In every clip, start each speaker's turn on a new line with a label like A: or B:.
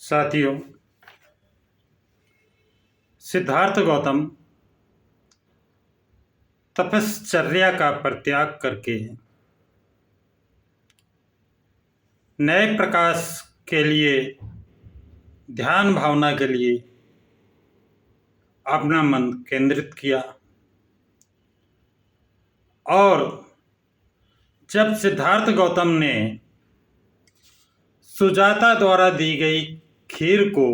A: साथियों, सिद्धार्थ गौतम तपश्चर्या का परित्याग करके नए प्रकाश के लिए, ध्यान भावना के लिए अपना मन केंद्रित किया। और जब सिद्धार्थ गौतम ने सुजाता द्वारा दी गई खीर को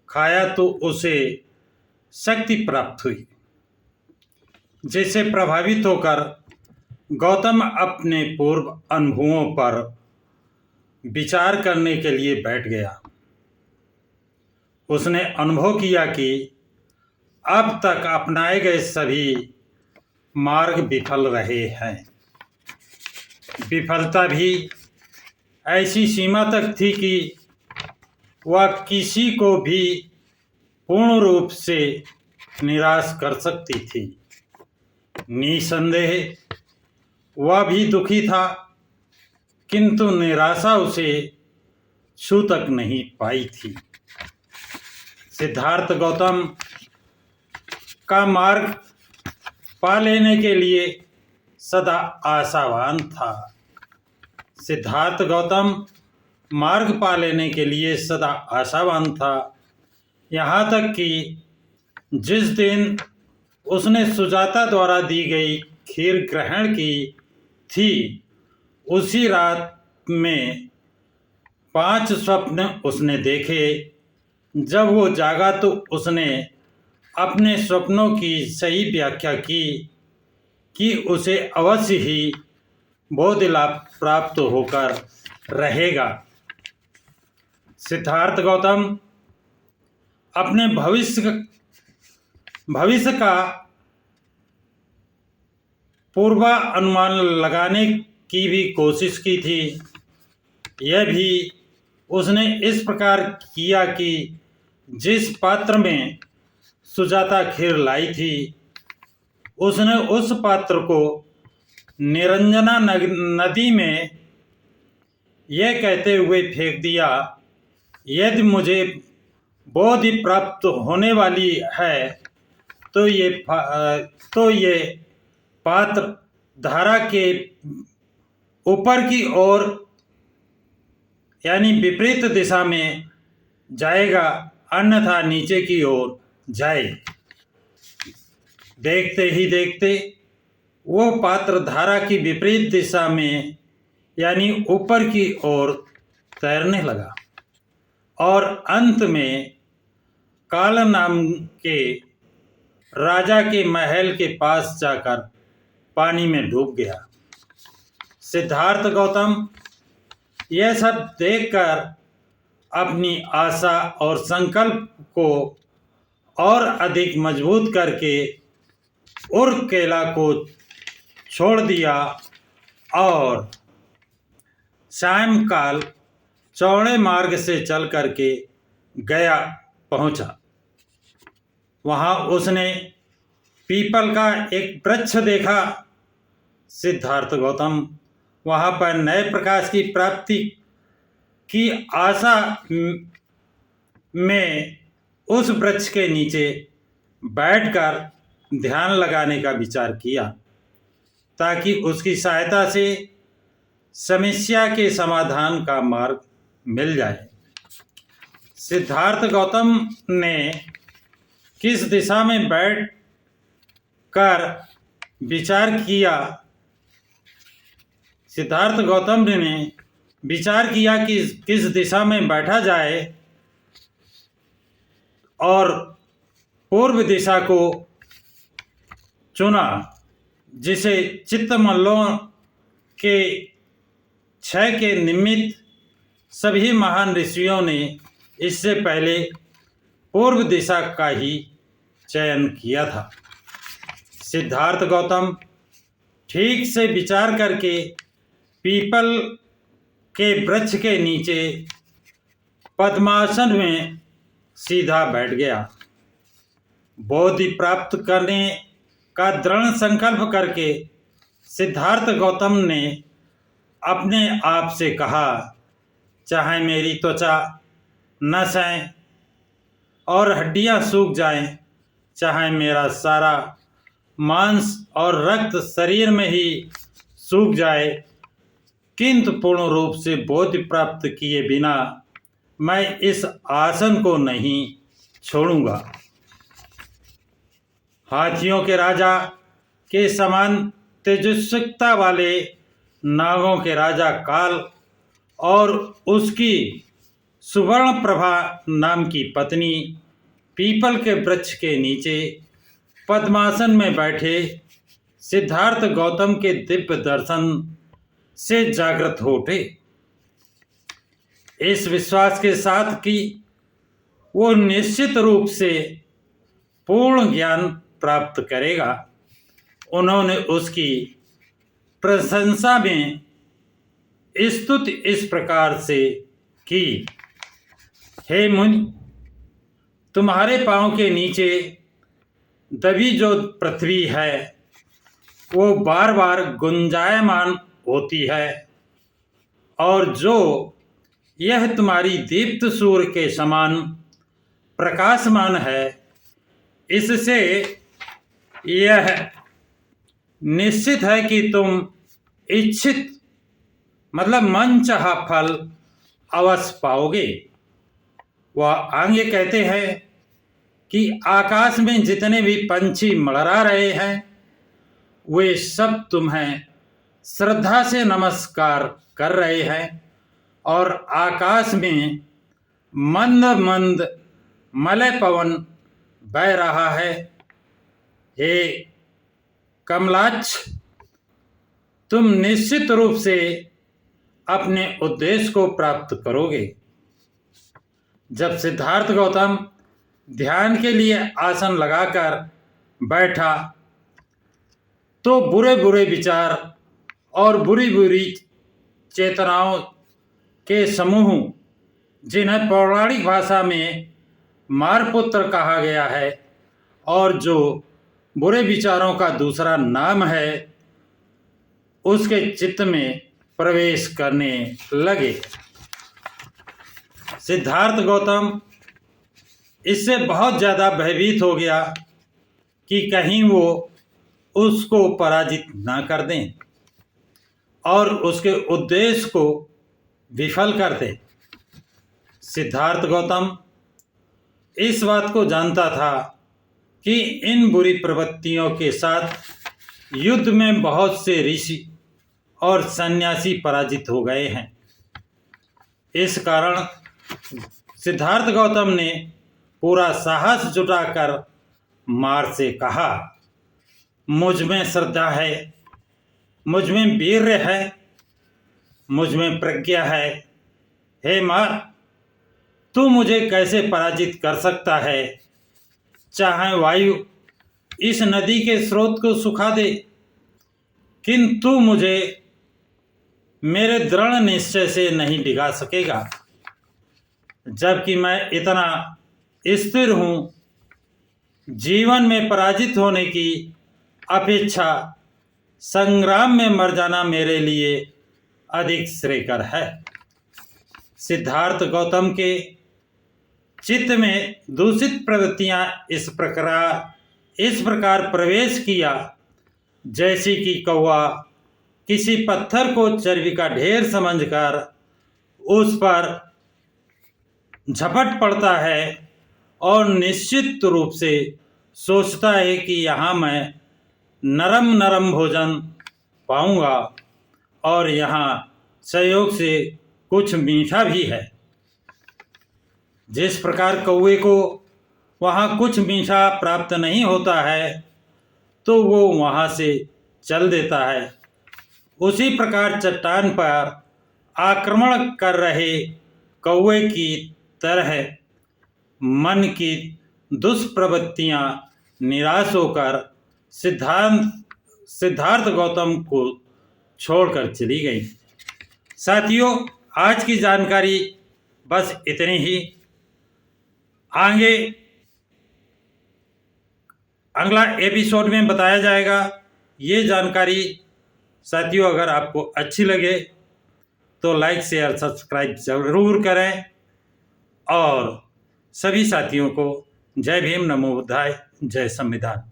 A: खाया तो उसे शक्ति प्राप्त हुई, जिससे प्रभावित होकर गौतम अपने पूर्व अनुभवों पर विचार करने के लिए बैठ गया। उसने अनुभव किया कि अब तक अपनाए गए सभी मार्ग विफल रहे हैं। विफलता भी ऐसी सीमा तक थी कि वह किसी को भी पूर्ण रूप से निराश कर सकती थी। निसंदेह वह भी दुखी था, किंतु निराशा उसे छू तक नहीं पाई थी। सिद्धार्थ गौतम का मार्ग पा लेने के लिए सदा आशावान था। सिद्धार्थ गौतम मार्ग पा लेने के लिए सदा आशावान था, यहाँ तक कि जिस दिन उसने सुजाता द्वारा दी गई खीर ग्रहण की थी, उसी रात में 5 स्वप्न उसने देखे। जब वो जागा तो उसने अपने स्वप्नों की सही व्याख्या की कि उसे अवश्य ही बोध लाभ प्राप्त होकर रहेगा। सिद्धार्थ गौतम अपने भविष्य का पूर्वानुमान लगाने की भी कोशिश की थी। यह भी उसने इस प्रकार किया कि जिस पात्र में सुजाता खीर लाई थी, उसने उस पात्र को निरंजना नदी में यह कहते हुए फेंक दिया, यदि मुझे बोधि प्राप्त होने वाली है तो ये पात्र धारा के ऊपर की ओर यानी विपरीत दिशा में जाएगा, अन्यथा नीचे की ओर जाए। देखते ही देखते वो पात्र धारा की विपरीत दिशा में यानी ऊपर की ओर तैरने लगा और अंत में काल नाम के राजा के महल के पास जाकर पानी में डूब गया। सिद्धार्थ गौतम यह सब देखकर अपनी आशा और संकल्प को और अधिक मजबूत करके उर्केला को छोड़ दिया और सायंकाल चौड़े मार्ग से चल करके गया पहुंचा। वहां उसने पीपल का एक वृक्ष देखा। सिद्धार्थ गौतम वहां पर नए प्रकाश की प्राप्ति की आशा में उस वृक्ष के नीचे बैठकर ध्यान लगाने का विचार किया, ताकि उसकी सहायता से समस्या के समाधान का मार्ग मिल जाए। सिद्धार्थ गौतम ने किस दिशा में बैठ कर विचार किया? सिद्धार्थ गौतम ने विचार किया कि किस दिशा में बैठा जाए और पूर्व दिशा को चुना, जिसे चित्तमल्लों के क्षय के निमित्त सभी महान ऋषियों ने इससे पहले पूर्व दिशा का ही चयन किया था। सिद्धार्थ गौतम ठीक से विचार करके पीपल के वृक्ष के नीचे पद्मासन में सीधा बैठ गया। बोधि प्राप्त करने का दृढ़ संकल्प करके सिद्धार्थ गौतम ने अपने आप से कहा, चाहे मेरी त्वचा नसें और हड्डियां सूख जाएं, चाहे मेरा सारा मांस और रक्त शरीर में ही सूख जाए, किंतु पूर्ण रूप से बोधि प्राप्त किए बिना मैं इस आसन को नहीं छोड़ूंगा। हाथियों के राजा के समान तेजस्विता वाले नागों के राजा काल और उसकी सुवर्ण प्रभा नाम की पत्नी पीपल के वृक्ष के नीचे पद्मासन में बैठे सिद्धार्थ गौतम के दिव्य दर्शन से जागृत हो उठे, इस विश्वास के साथ कि वो निश्चित रूप से पूर्ण ज्ञान प्राप्त करेगा। उन्होंने उसकी प्रशंसा में स्तुति इस प्रकार से की, हे मुनि, तुम्हारे पांव के नीचे दबी जो पृथ्वी है वो बार बार गुंजायमान होती है, और जो यह तुम्हारी दीप्त सूर्य के समान प्रकाशमान है, इससे यह निश्चित है कि तुम इच्छित मतलब मनचाहा फल अवश्य पाओगे। वह आगे कहते हैं कि आकाश में जितने भी पंछी मंडरा रहे हैं वे सब तुम्हें श्रद्धा से नमस्कार कर रहे हैं, और आकाश में मंद मंद मलय पवन बह रहा है। हे कमलाक्ष, तुम निश्चित रूप से अपने उद्देश्य को प्राप्त करोगे। जब सिद्धार्थ गौतम ध्यान के लिए आसन लगाकर बैठा तो बुरे बुरे विचार और बुरी बुरी चेतनाओं के समूह, जिन्हें पौराणिक भाषा में मारपुत्र कहा गया है और जो बुरे विचारों का दूसरा नाम है, उसके चित्त में प्रवेश करने लगे। सिद्धार्थ गौतम इससे बहुत ज़्यादा भयभीत हो गया कि कहीं वो उसको पराजित ना कर दें और उसके उद्देश्य को विफल कर दें। सिद्धार्थ गौतम इस बात को जानता था कि इन बुरी प्रवृत्तियों के साथ युद्ध में बहुत से ऋषि और सन्यासी पराजित हो गए हैं। इस कारण सिद्धार्थ गौतम ने पूरा साहस जुटाकर मार से कहा, मुझ में श्रद्धा है, मुझ में वीर्य है, मुझ में प्रज्ञा है। हे मार, तू मुझे कैसे पराजित कर सकता है? चाहे वायु इस नदी के स्रोत को सुखा दे, किंतु मुझे मेरे दृढ़ निश्चय से नहीं डिगा सकेगा, जबकि मैं इतना स्थिर हूँ। जीवन में पराजित होने की अपेक्षा संग्राम में मर जाना मेरे लिए अधिक श्रेयकर है। सिद्धार्थ गौतम के चित्त में दूषित प्रवृत्तियां इस प्रकार प्रवेश किया, जैसे कि कौवा किसी पत्थर को चर्बी का ढेर समझकर उस पर झपट पड़ता है और निश्चित रूप से सोचता है कि यहाँ मैं नरम नरम भोजन पाऊंगा और यहाँ संयोग से कुछ मीठा भी है। जिस प्रकार कौवे को वहाँ कुछ मीठा प्राप्त नहीं होता है तो वो वहाँ से चल देता है, उसी प्रकार चट्टान पर आक्रमण कर रहे कौवे की तरह मन की दुष्प्रवृत्तियाँ निराश होकर सिद्धार्थ गौतम को छोड़कर चली गई। साथियों, आज की जानकारी बस इतनी ही। आगे अगला एपिसोड में बताया जाएगा। ये जानकारी साथियों अगर आपको अच्छी लगे तो लाइक शेयर सब्सक्राइब ज़रूर करें और सभी साथियों को जय भीम, नमो बुद्धाय, जय संविधान।